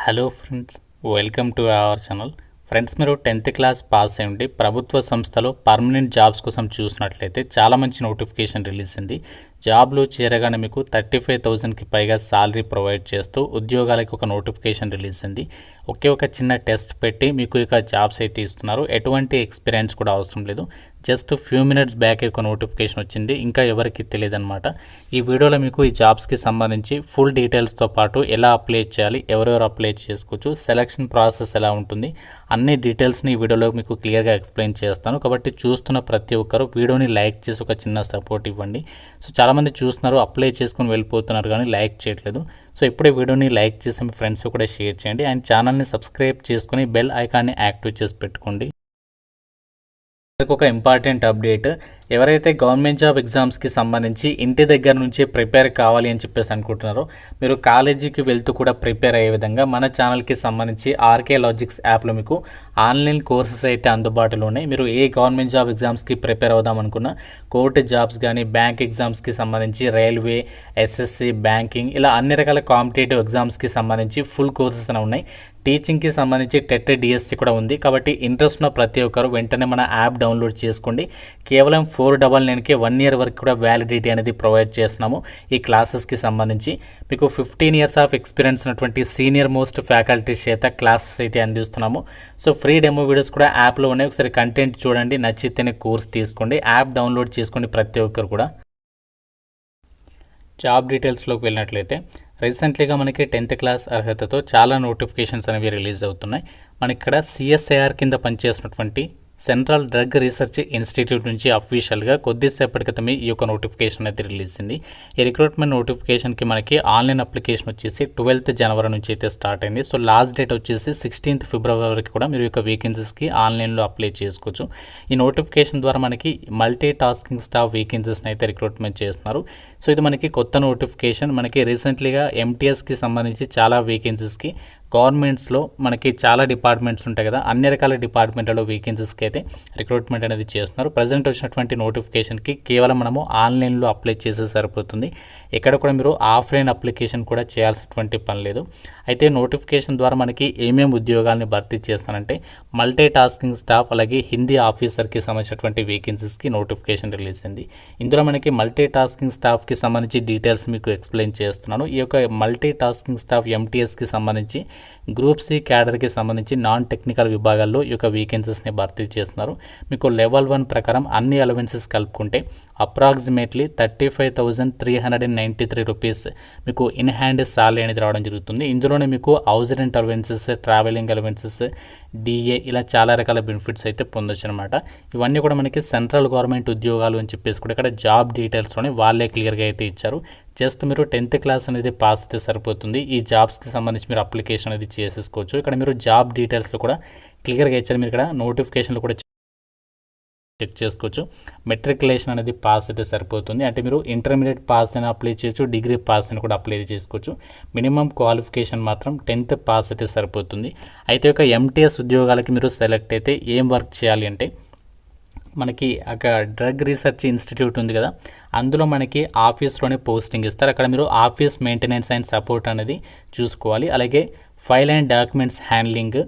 Hello friends, welcome to our channel. Friends, మీరు 10th class pass అయ్యండి ప్రభుత్వ సంస్థలో పర్మనెంట్ జాబ్స్ కోసం చూసినట్లయితే చాలా మంచి నోటిఫికేషన్ రిలీజ్ అయింది. జాబ్లో చేరగానే మీకు 35,000కి పైగా శాలరీ ప్రొవైడ్ చేస్తూ ఉద్యోగాలకి ఒక నోటిఫికేషన్ రిలీజ్ అయింది. ఒకే ఒక చిన్న టెస్ట్ పెట్టి మీకు ఇక జాబ్స్ అయితే ఇస్తున్నారు. ఎటువంటి ఎక్స్పీరియన్స్ కూడా అవసరం లేదు. జస్ట్ ఫ్యూ మినిట్స్ బ్యాక్ ఒక నోటిఫికేషన్ వచ్చింది, ఇంకా ఎవరికి తెలియదు అనమాట. ఈ వీడియోలో మీకు ఈ జాబ్స్కి సంబంధించి ఫుల్ డీటెయిల్స్తో పాటు ఎలా అప్లై చేయాలి, ఎవరెవరు అప్లై చేసుకోవచ్చు, సెలక్షన్ ప్రాసెస్ ఎలా ఉంటుంది, అన్ని డీటెయిల్స్ని ఈ వీడియోలో మీకు క్లియర్గా ఎక్స్ప్లెయిన్ చేస్తాను. కాబట్టి చూస్తున్న ప్రతి ఒక్కరు వీడియోని లైక్ చేసి ఒక చిన్న సపోర్ట్ ఇవ్వండి. సో చాలామంది చూస్తున్నారు, అప్లై చేసుకొని వెళ్ళిపోతున్నారు కానీ లైక్ చేయట్లేదు. సో ఇప్పుడే వీడియోని లైక్ చేసి మీ ఫ్రెండ్స్ కూడా షేర్ చేయండి. అండ్ ఛానల్ని సబ్స్క్రైబ్ చేసుకొని బెల్ ఐకాన్ని యాక్టివ్ చేసి పెట్టుకోండి. ఒక ఇంపార్టెంట్ అప్డేట్, ఎవరైతే గవర్నమెంట్ జాబ్ ఎగ్జామ్స్కి సంబంధించి ఇంటి దగ్గర నుంచే ప్రిపేర్ కావాలి అని చెప్పేసి అనుకుంటున్నారో, మీరు కాలేజీకి వెళ్తూ కూడా ప్రిపేర్ అయ్యే విధంగా మన ఛానల్కి సంబంధించి ఆర్కే లాజిక్స్ యాప్లో మీకు ఆన్లైన్ కోర్సెస్ అయితే అందుబాటులో ఉన్నాయి. మీరు ఏ గవర్నమెంట్ జాబ్ ఎగ్జామ్స్కి ప్రిపేర్ అవుదాం అనుకున్నా, కోర్టు జాబ్స్ కానీ, బ్యాంక్ ఎగ్జామ్స్కి సంబంధించి, రైల్వే, ఎస్ఎస్సి, బ్యాంకింగ్, ఇలా అన్ని రకాల కాంపిటేటివ్ ఎగ్జామ్స్కి సంబంధించి ఫుల్ కోర్సెస్ అనేవి ఉన్నాయి. టీచింగ్కి సంబంధించి టెట్, డిఎస్సి కూడా ఉంది. కాబట్టి ఇంట్రెస్ట్ ఉన్న ప్రతి ఒక్కరు వెంటనే మన యాప్ డౌన్లోడ్ చేసుకోండి. కేవలం 499కే 1 year వరకు కూడా వ్యాలిడిటీ అనేది ప్రొవైడ్ చేస్తున్నాము. ఈ క్లాసెస్కి సంబంధించి మీకు 15 years ఆఫ్ ఎక్స్పీరియన్స్ ఉన్నటువంటి సీనియర్ మోస్ట్ ఫ్యాకల్టీస్ చేత క్లాసెస్ అయితే అందిస్తున్నాము. సో ఫ్రీ డెమో వీడియోస్ కూడా యాప్లో ఉన్నాయి. ఒకసారి కంటెంట్ చూడండి, నచ్చితేనే కోర్స్ తీసుకోండి. యాప్ డౌన్లోడ్ చేసుకోండి ప్రతి ఒక్కరు కూడా. జాబ్ డీటెయిల్స్లోకి వెళ్ళినట్లయితే రీసెంట్లీగా మనకి 10th క్లాస్ అర్హతతో చాలా నోటిఫికేషన్స్ అనేవి రిలీజ్ అవుతున్నాయి. మనకి ఇక్కడ సిఎస్ఐఆర్ కింద పనిచేసినటువంటి సెంట్రల్ డ్రగ్ రీసెర్చ్ ఇన్స్టిట్యూట్ నుంచి అఫీషియల్గా కొద్దిసేపటి క్రితమే ఈ యొక్క నోటిఫికేషన్ అయితే రిలీజ్ అయింది. ఈ రిక్రూట్మెంట్ నోటిఫికేషన్కి మనకి ఆన్లైన్ అప్లికేషన్ వచ్చేసి 12th January నుంచి అయితే స్టార్ట్ అయింది. సో లాస్ట్ డేట్ వచ్చేసి 16th February వరకు కూడా మీరు ఈ యొక్క వేకెన్సీస్కి ఆన్లైన్లో అప్లై చేసుకోవచ్చు. ఈ నోటిఫికేషన్ ద్వారా మనకి మల్టీ టాస్కింగ్ స్టాఫ్ వేకెన్సీస్ని అయితే రిక్రూట్మెంట్ చేస్తున్నారు. సో ఇది మనకి కొత్త నోటిఫికేషన్. మనకి రీసెంట్లీగా ఎంటీఎస్కి సంబంధించి చాలా వేకెన్సీస్కి గవర్నమెంట్స్లో మనకి చాలా డిపార్ట్మెంట్స్ ఉంటాయి కదా, అన్ని రకాల డిపార్ట్మెంట్లలో వేకెన్సీస్కి అయితే రిక్రూట్మెంట్ అనేది చేస్తున్నారు. ప్రజెంట్ వచ్చినటువంటి నోటిఫికేషన్కి కేవలం మనము ఆన్లైన్లో అప్లై చేసే సరిపోతుంది. ఎక్కడ కూడా మీరు ఆఫ్లైన్ అప్లికేషన్ కూడా చేయాల్సినటువంటి పని లేదు. అయితే నోటిఫికేషన్ ద్వారా మనకి ఏమేమి ఉద్యోగాల్ని భర్తీ చేస్తానంటే మల్టీ టాస్కింగ్ స్టాఫ్, అలాగే హిందీ ఆఫీసర్కి సంబంధించినటువంటి వేకెన్సీస్కి నోటిఫికేషన్ రిలీజ్ అయింది. ఇందులో మనకి మల్టీ టాస్కింగ్ స్టాఫ్కి సంబంధించి డీటెయిల్స్ మీకు ఎక్స్ప్లెయిన్ చేస్తున్నాను. ఈ యొక్క మల్టీ టాస్కింగ్ స్టాఫ్ ఎంటీఎస్కి సంబంధించి గ్రూప్ సి క్యాడర్కి సంబంధించి నాన్ టెక్నికల్ విభాగాల్లో ఈ యొక్క వేకెన్సీస్ని భర్తీ చేస్తున్నారు. మీకు లెవెల్ 1 ప్రకారం అన్ని అలవెన్సెస్ కలుపుకుంటే అప్రాక్సిమేట్లీ 35,393 రూపీస్ మీకు ఇన్ హ్యాండ్ సాలరీ అనేది రావడం జరుగుతుంది. ఇందులోనే మీకు house rent allowances, travelling allowances, DA, ఇలా చాలా రకాల బెనిఫిట్స్ అయితే పొందొచ్చు అనమాట. ఇవన్నీ కూడా మనకి సెంట్రల్ గవర్నమెంట్ ఉద్యోగాలు అని చెప్పేసి కూడా ఇక్కడ జాబ్ డీటెయిల్స్లోనే వాళ్ళే క్లియర్గా అయితే ఇచ్చారు. జస్ట్ మీరు 10th క్లాస్ అనేది పాస్ అయితే సరిపోతుంది. ఈ జాబ్స్కి సంబంధించి మీరు అప్లికేషన్ అనేది చేసేసుకోవచ్చు. ఇక్కడ మీరు జాబ్ డీటెయిల్స్లో కూడా క్లియర్గా ఇచ్చారు. మీరు ఇక్కడ నోటిఫికేషన్లో కూడా చెక్ చేసుకోవచ్చు. మెట్రికులేషన్ అనేది పాస్ అయితే సరిపోతుంది. అంటే మీరు ఇంటర్మీడియట్ పాస్ అయినా అప్లై చేయొచ్చు, డిగ్రీ పాస్ అయినా కూడా అప్లై చేసుకోవచ్చు. మినిమం క్వాలిఫికేషన్ మాత్రం 10th పాస్ అయితే సరిపోతుంది. అయితే ఒక ఎంటీఎస్ ఉద్యోగాలకి మీరు సెలెక్ట్ అయితే ఏం వర్క్ చేయాలి అంటే, మనకి అక్కడ డ్రగ్ రీసెర్చ్ ఇన్స్టిట్యూట్ ఉంది కదా, అందులో మనకి ఆఫీస్లోనే పోస్టింగ్ ఇస్తారు. అక్కడ మీరు ఆఫీస్ మెయింటెనెన్స్ అండ్ సపోర్ట్ అనేది చూసుకోవాలి. అలాగే file and documents handling,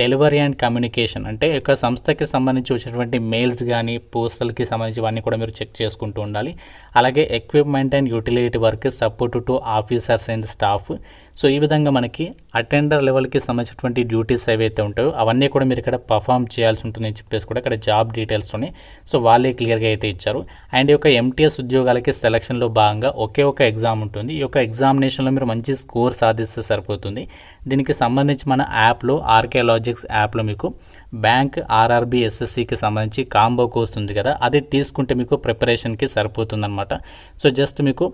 delivery and communication, అంటే ఒక సంస్థకి సంబంధించి వచ్చినటువంటి మెయిల్స్ కానీ, పోస్టల్కి సంబంధించి ఇవన్నీ కూడా మీరు చెక్ చేసుకుంటూ ఉండాలి. అలాగే equipment and utility work, support to officers and staff. So ఈ విధంగా మనకి అటెండర్ లెవెల్కి సంబంధించినటువంటి డ్యూటీస్ ఏవైతే ఉంటాయో అవన్నీ కూడా మీరు ఇక్కడ పర్ఫామ్ చేయాల్సి ఉంటుందని చెప్పేసి కూడా ఇక్కడ జాబ్ డీటెయిల్స్లోనే సో వాళ్ళే క్లియర్గా అయితే ఇచ్చారు. అండ్ ఈ యొక్క ఎంటీఎస్ ఉద్యోగాలకి సెలక్షన్లో భాగంగా ఒకే ఒక ఎగ్జామ్ ఉంటుంది. ఈ యొక్క ఎగ్జామినేషన్లో మీరు మంచి స్కోర్ సాధిస్తే సరిపోతుంది. దీనికి సంబంధించి మన యాప్లో ఆర్కే లాజిక్స్ యాప్లో మీకు బ్యాంక్, ఆర్ఆర్బీ, ఎస్ఎస్సికి సంబంధించి కాంబో కోర్స్ ఉంది కదా, అది తీసుకుంటే మీకు ప్రిపరేషన్కి సరిపోతుందన్నమాట. సో జస్ట్ మీకు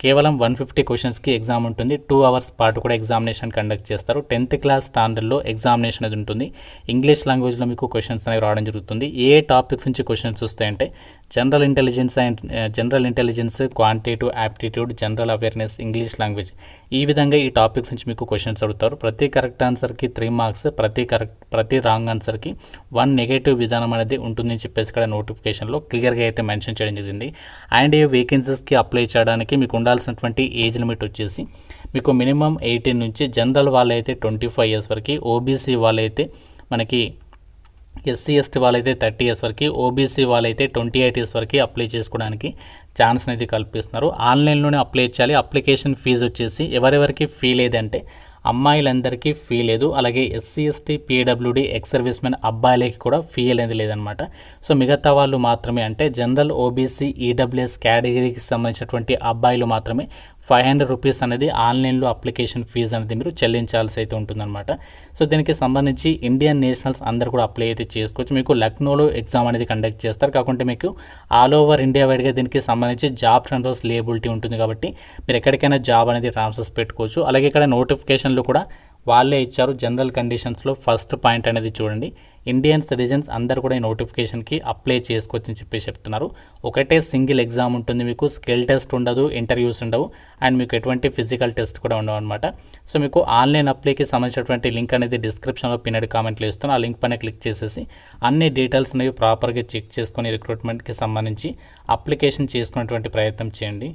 కేవలం 150 క్వశ్చన్స్కి ఎగ్జామ్ ఉంటుంది. 2 hours పాటు కూడా ఎగ్జామినేషన్ కండక్ట్ చేస్తారు. 10th క్లాస్ స్టాండర్డ్లో ఎగ్జామినేషన్ అది ఉంటుంది. ఇంగ్లీష్ లాంగ్వేజ్లో మీకు క్వశ్చన్స్ అనేవి రావడం జరుగుతుంది. ఏ టాపిక్స్ నుంచి క్వశ్చన్స్ వస్తాయంటే general intelligence, quantitative aptitude, general awareness, English language. ఈ విధంగా ఈ టాపిక్స్ నుంచి మీకు క్వశ్చన్స్ అడుగుతారు. ప్రతి కరెక్ట్ ఆన్సర్కి 3 మార్క్స్, ప్రతి రాంగ్ ఆన్సర్కి 1 నెగటివ్ విధానం అనేది ఉంటుందని చెప్పేసి ఇక్కడ నోటిఫికేషన్లో క్లియర్గా అయితే మెన్షన్ చేయడం జరిగింది. అండ్ ఈ వేకెన్సీస్కి అప్లై చేయడానికి మీకు ఉండాల్సినటువంటి ఏజ్ లిమిట్ వచ్చేసి మీకు మినిమం 18 నుంచి, జనరల్ వాళ్ళైతే 25 ఇయర్స్ వరకు, ఓబీసీ వాళ్ళైతే మనకి ఎస్సీ ఎస్టీ వాళ్ళైతే 30 ఇయర్స్ వరకు, ఓబీసీ వాళ్ళైతే 28 ఇయర్స్ వరకు అప్లై చేసుకోవడానికి ఛాన్స్ అనేది కల్పిస్తున్నారు. ఆన్లైన్లోనే అప్లై చేయాలి. అప్లికేషన్ ఫీజు వచ్చేసి ఎవరెవరికి ఫీ లేదంటే అమ్మాయిలందరికీ ఫీ లేదు, అలాగే SC ST PWD ex service men అబ్బాయిలకి కూడా ఫీ అనేది లేదనమాట. సో మిగతా వాళ్ళు మాత్రమే, అంటే జనరల్, ఓబీసీ, ఈడబ్ల్యూఎస్ కేటగిరీకి సంబంధించినటువంటి అబ్బాయిలు మాత్రమే 500 రూపీస్ అనేది ఆన్లైన్లో అప్లికేషన్ ఫీజు అనేది మీరు చెల్లించాల్సి అయితే ఉంటుందన్నమాట. సో దీనికి సంబంధించి ఇండియన్ నేషనల్స్ అందరూ కూడా అప్లై అయితే చేసుకోవచ్చు. మీకు లక్నోలో ఎగ్జామ్ అనేది కండక్ట్ చేస్తారు, కాకుంటే మీకు ఆల్ ఓవర్ ఇండియా వైడ్గా దీనికి సంబంధించి జాబ్ ట్రాన్స్ఫర్స్ లేబిలిటీ ఉంటుంది కాబట్టి మీరు ఎక్కడికైనా జాబ్ అనేది ట్రాన్స్ఫర్స్ పెట్టుకోవచ్చు. అలాగే ఇక్కడ నోటిఫికేషన్లు కూడా వాళ్ళే ఇచ్చారు. జనరల్ కండిషన్స్లో ఫస్ట్ పాయింట్ అనేది చూడండి, ఇండియన్ సిటిజన్స్ అందరూ కూడా ఈ నోటిఫికేషన్కి అప్లై చేసుకోవచ్చు అని చెప్పి చెప్తున్నారు. ఒకటే సింగిల్ ఎగ్జామ్ ఉంటుంది, మీకు స్కిల్ టెస్ట్ ఉండదు, ఇంటర్వ్యూస్ ఉండవు, అండ్ మీకు ఎటువంటి ఫిజికల్ టెస్ట్ కూడా ఉండవు అనమాట. సో మీకు ఆన్లైన్ అప్లైకి సంబంధించినటువంటి లింక్ అనేది డిస్క్రిప్షన్లో పిన్నెడ్ కామెంట్లో ఇస్తాను. ఆ లింక్ పైన క్లిక్ చేసేసి అన్ని డీటెయిల్స్ అనేవి ప్రాపర్గా చెక్ చేసుకొని రిక్రూట్మెంట్కి సంబంధించి అప్లికేషన్ చేసుకునేటువంటి ప్రయత్నం చేయండి.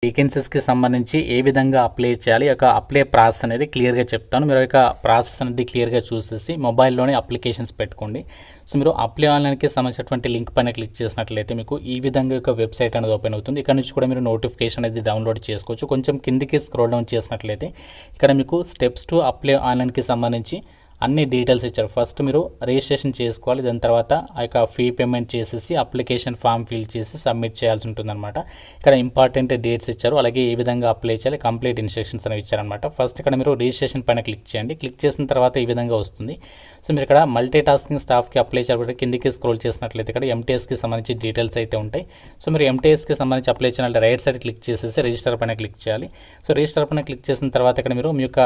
వేకెన్సీస్కి సంబంధించి ఏ విధంగా అప్లై చేయాలి, ఒక అప్లై ప్రాసెస్ అనేది క్లియర్గా చెప్తాను. మీరు ఒక ప్రాసెస్ అనేది క్లియర్గా చూసేసి మొబైల్లోనే అప్లికేషన్స్ పెట్టుకోండి. సో మీరు అప్లై ఆన్లైన్కి సంబంధించినటువంటి లింక్ పైన క్లిక్ చేసినట్లయితే మీకు ఈ విధంగా ఒక వెబ్సైట్ అనేది ఓపెన్ అవుతుంది. ఇక్కడ నుంచి కూడా మీరు నోటిఫికేషన్ అనేది డౌన్లోడ్ చేసుకోవచ్చు. కొంచెం కిందికి స్క్రోల్ డౌన్ చేసినట్లయితే ఇక్కడ మీకు స్టెప్స్ టు అప్లై ఆన్లైన్కి సంబంధించి అన్ని డీటెయిల్స్ ఇచ్చారు. ఫస్ట్ మీరు రిజిస్ట్రేషన్ చేసుకోవాలి, దాని తర్వాత ఆ యొక్క ఫీ పేమెంట్ చేసేసి అప్లికేషన్ ఫామ్ ఫిల్ చేసి సబ్మిట్ చేయాల్సి ఉంటుందన్నమాట. ఇక్కడ ఇంపార్టెంట్ డేట్స్ ఇచ్చారు, అలాగే ఏ విధంగా అప్లై చేయాలి, కంప్లీట్ ఇన్స్ట్రక్షన్స్ అనేవి ఇచ్చారనమాట. ఫస్ట్ ఇక్కడ మీరు రిజిస్ట్రేషన్ పైన క్లిక్ చేయండి. క్లిక్ చేసిన తర్వాత ఈ విధంగా వస్తుంది. సో మీరు ఇక్కడ మల్టీ టాస్కింగ్ స్టాఫ్కి అప్లై చేయాలి, కిందికి స్క్రోల్ చేసినట్లయితే ఇక్కడ ఎంటీఎస్కి సంబంధించి డీటెయిల్స్ అయితే ఉంటాయి. సో మీరు ఎంటీఎస్కి సంబంధించి అప్లై చేయాలంటే రైట్ సైడ్ క్లిక్ చేసేసి రిజిస్టర్ పైన క్లిక్ చేయాలి. సో రిజిస్టర్ పైన క్లిక్ చేసిన తర్వాత ఇక్కడ మీరు మీ యొక్క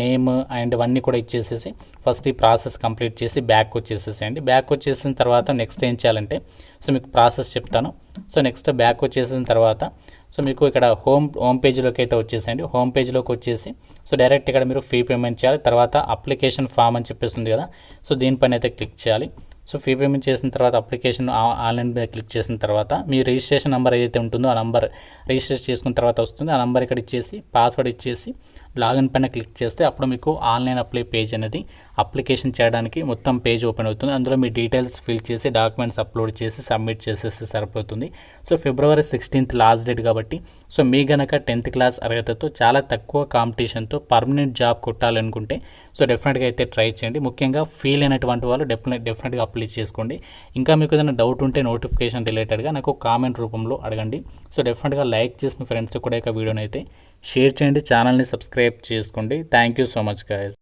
నేమ్ అండ్ ఇవన్నీ కూడా ఇచ్చేసేసి ఫస్ట్ ఈ ప్రాసెస్ కంప్లీట్ చేసి బ్యాక్ వచ్చేసేసేయండి. బ్యాక్ వచ్చేసిన తర్వాత నెక్స్ట్ ఏం చేయాలంటే, సో మీకు ప్రాసెస్ చెప్తాను. సో నెక్స్ట్ బ్యాక్ వచ్చేసిన తర్వాత సో మీకు ఇక్కడ హోమ్ పేజ్లోకి అయితే వచ్చేసేయండి. హోమ్ పేజ్లోకి వచ్చేసి సో డైరెక్ట్ ఇక్కడ మీరు ఫీ పేమెంట్ చేయాలి. తర్వాత అప్లికేషన్ ఫామ్ అని చెప్పేసి ఉంది కదా, సో దీనిపైన అయితే క్లిక్ చేయాలి. సో ఫీ పేమెంట్ చేసిన తర్వాత అప్లికేషన్ ఆన్లైన్ మీద క్లిక్ చేసిన తర్వాత మీ రిజిస్ట్రేషన్ నెంబర్ ఏదైతే ఉంటుందో ఆ నెంబర్ రిజిస్టర్ చేసుకున్న తర్వాత వస్తుంది. ఆ నెంబర్ ఇక్కడ ఇచ్చేసి పాస్వర్డ్ ఇచ్చేసి లాగిన్ పైన క్లిక్ చేస్తే అప్పుడు మీకు ఆన్లైన్ అప్లై పేజ్ అనేది అప్లికేషన్ చేయడానికి మొత్తం పేజ్ ఓపెన్ అవుతుంది. అందులో మీ డీటెయిల్స్ ఫిల్ చేసి డాక్యుమెంట్స్ అప్లోడ్ చేసి సబ్మిట్ చేసేసి సరిపోతుంది. So February 16th last date కాబట్టి సో మీ గనక 10th క్లాస్ అర్హతతో చాలా తక్కువ కాంపిటీషన్తో పర్మనెంట్ జాబ్ కొట్టాలనుకుంటే సో డెఫినెట్గా అయితే ట్రై చేయండి. ముఖ్యంగా ఫీల్ అయినటువంటి వాళ్ళు డెఫినెట్గా అప్లై చేసుకోండి. ఇంకా మీకు ఏదైనా డౌట్ ఉంటే నోటిఫికేషన్ రిలేటెడ్గా నాకు కామెంట్ రూపంలో అడగండి. సో డెఫినెట్గా లైక్ చేసి మీ ఫ్రెండ్స్కి కూడా ఈ వీడియోని అయితే షేర్ చేయండి. ఛానల్ని సబ్స్క్రైబ్ చేసుకోండి. Thank you so much guys.